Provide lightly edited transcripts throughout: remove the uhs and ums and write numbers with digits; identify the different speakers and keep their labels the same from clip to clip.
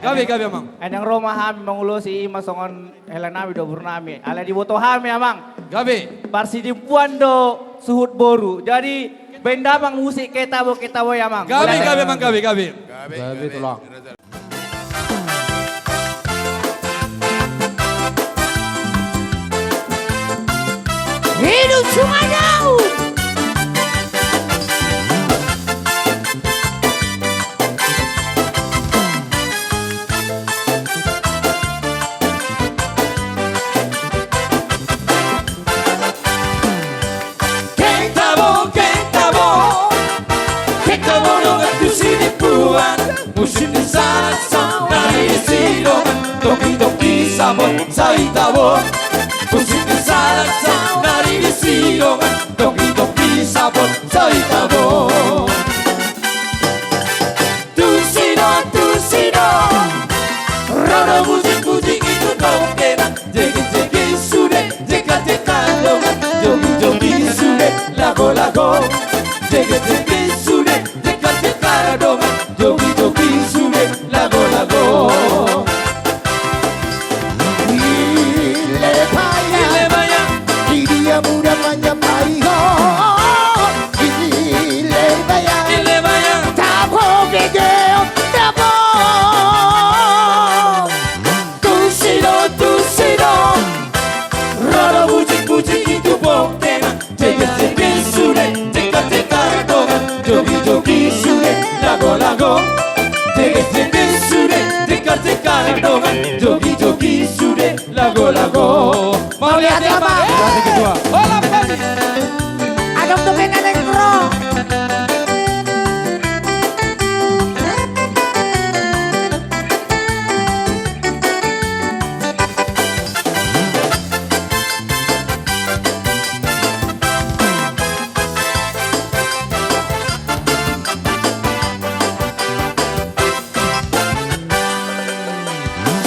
Speaker 1: Gabi amang.
Speaker 2: Enang Roma hami mengulosi masongan Helena do Burnami. Ala di boto hami amang.
Speaker 1: Gabi.
Speaker 2: Barsi di puando suhut boru. Jadi benda bang musik kita bo ya amang.
Speaker 1: Gabi amang gabi.
Speaker 3: Gabi tulang.
Speaker 4: Hidup Sumadau.
Speaker 1: Musim di sana dari siro, toki sabon sai tabo. Musim di sana dari siro, toki sabon sai tabo. Tu siro, roro musik itu nongkena. Jeki sude, jeka dong, jogi sude, lago. Jeki sude, jeka dong. Jogi sude lago
Speaker 4: Ile baya dia muda manja paiho. Ile baya tabo gegeo tabo.
Speaker 1: Tu siro roro bucik itu bongkena. Jeki sude jeka dong. Jogi sude lago. Jeki sude jeka dong. Jogi sude lago. Mau lihat apa?
Speaker 3: Berarti kedua.
Speaker 1: Bola pagi.
Speaker 4: Adok tuh kena negro.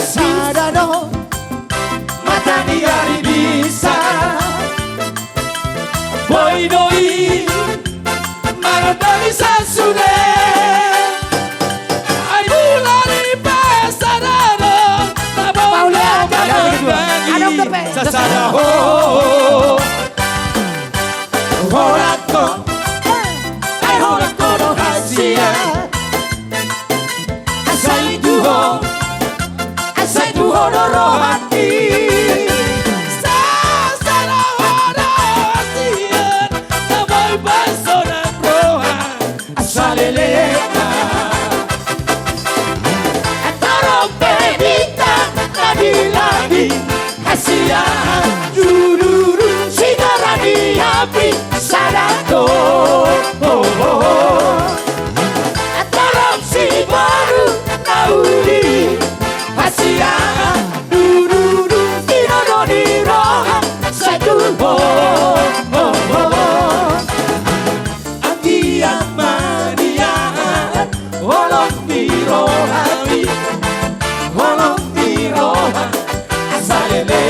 Speaker 1: Sadano matani hari bisa boy doi maradani sasude ai bulari pesadano tabola
Speaker 4: Adok tuh pe.
Speaker 1: sasada ho horato ai horato no hasia asai tu honoro hati sasada hasia taboy basona proha asaleleka ataro pedita lagi hasia jururu sidarani api sadato si baru nauri hasia duru tiro di roha satu Andian mania holong di roha asalele